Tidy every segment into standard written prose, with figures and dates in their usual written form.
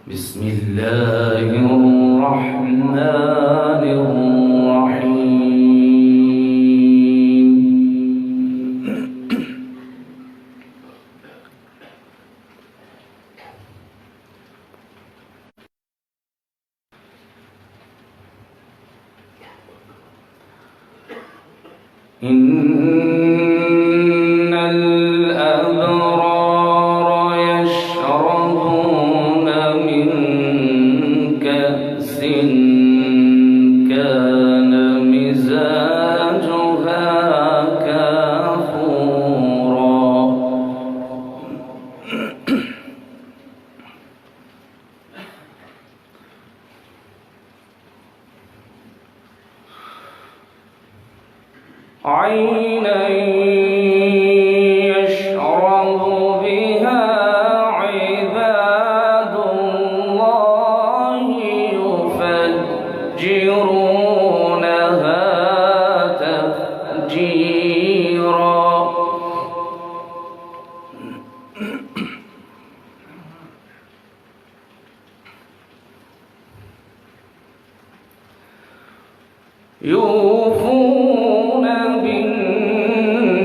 بسم الله الرحمن الرحيم. إن الأبرار يشربون من كأس كان مزاجها كافورا. عينا يشرب بها عباد الله يفجرونها تفجيرا. يوفون بالنذر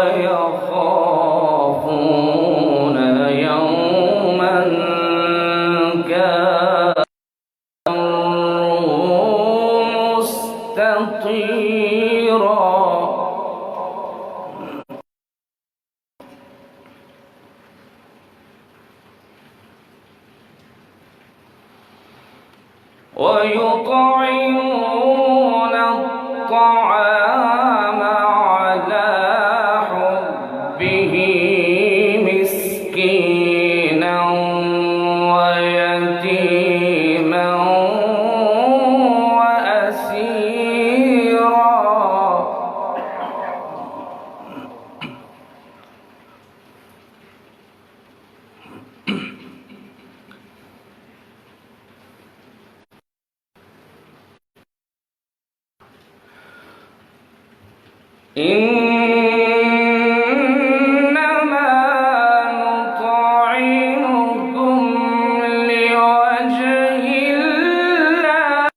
ويخافون يوما كان مستطيرا. ويطعمون الطعام على حبه مسكينا ويتيما وأسيرا. إنما نطعمكم لوجه الله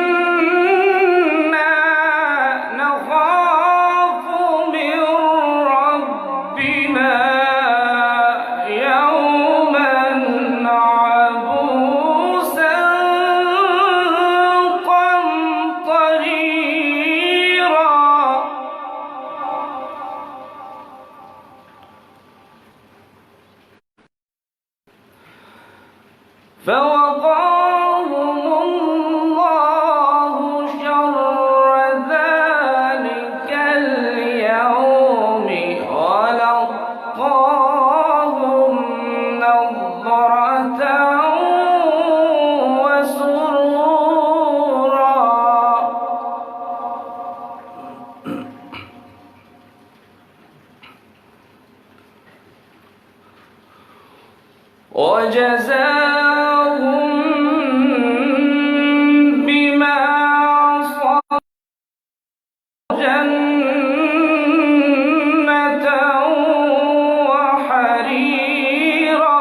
إنا نخاف من ربنا يوما عبوسا قمطريرا. فوقاهم الله شر ذلك اليوم ولقاهم نضرة وسرورا. وجزاهم بما صبروا جنة وحريرا.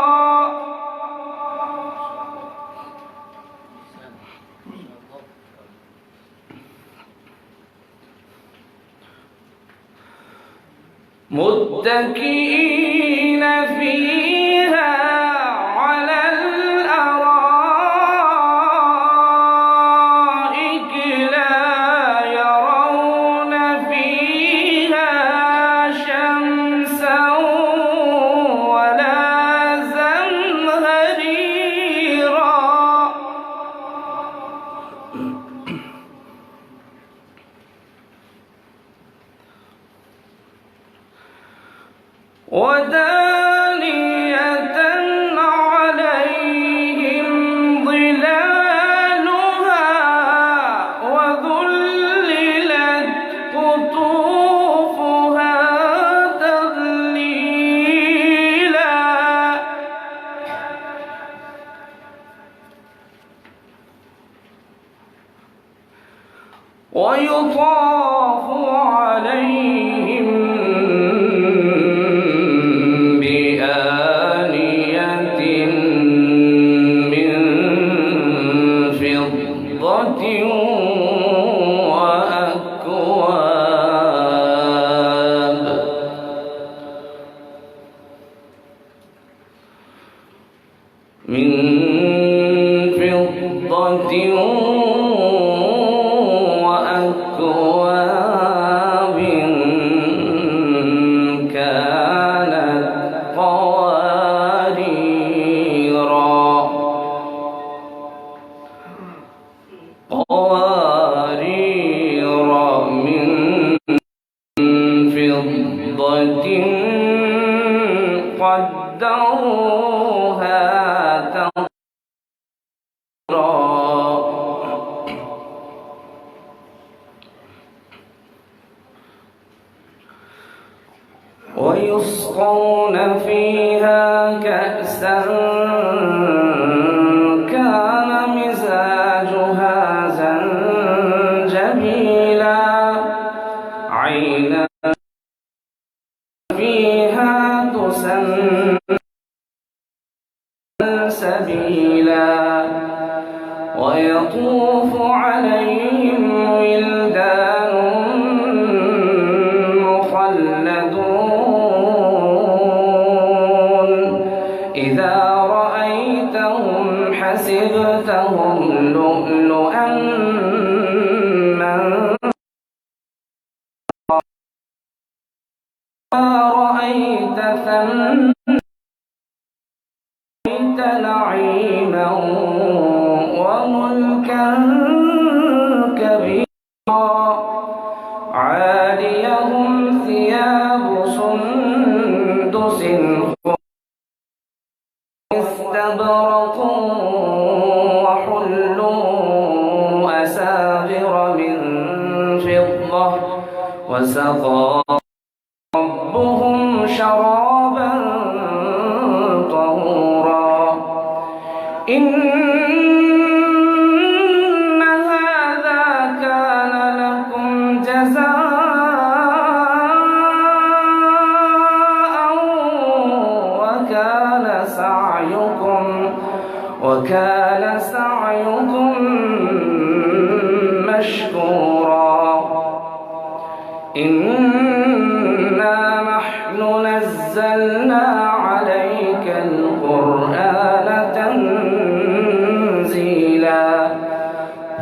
متكئين فيها على الأرائك لا يرون فيها شمسا ودانية عليهم ظلالها وذللت قطوفها تذليلا ويطاف عليهم بآنية من فضة وأكواب من فضة وأكواب كانت قوارير من فضة قدروها تقديرا ويسقون فيها كأسا كان مزاجها زنجبيلا عينا فيها تسمى سبيلا ويطوف عليهم ولدان مخلدون إذا رأيتهم حسبتهم لؤلؤا منثورا رأيت ثم نعيما وملكا كبيرا عاليهم ثياب سندس استبرق وحلوا أساور من فضة وسقاهم ربهم شرابا طهورا إن هذا كان لكم جزاء وكان سعيكم مشكورا إنا نحن نزلنا عليك القرآن تنزيلا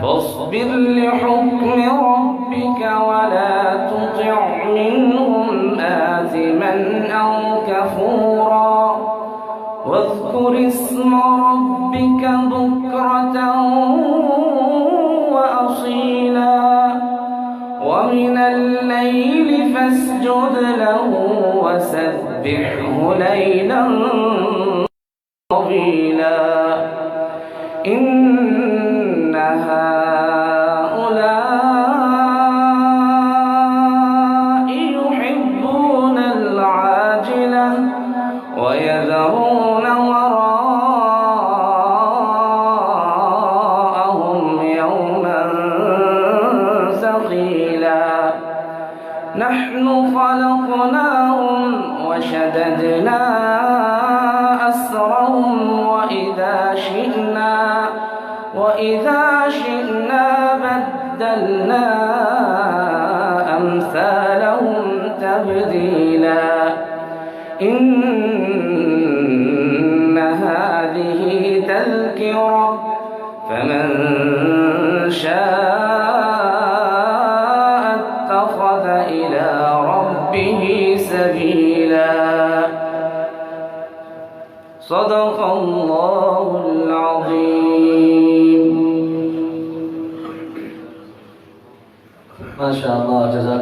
فاصبر لحكم ربك ولا تطع منهم آثما أو كفورا واذكر اسم ربك بكرة وأصيلا ومن الليل فاسجد له وسبحه ليلا طويلا إن هؤلاء يحبون العاجلة ويذرون وراءهم يوما ثقيلا نحن خلقناهم وشددنا أسرهم وإذا شئنا بدلنا أمثالهم تبديلا إن هذه تذكرة فمن شاء اتخذ إلى ربه سبيلا صدق الله العظيم. মাশাআল্লাহ।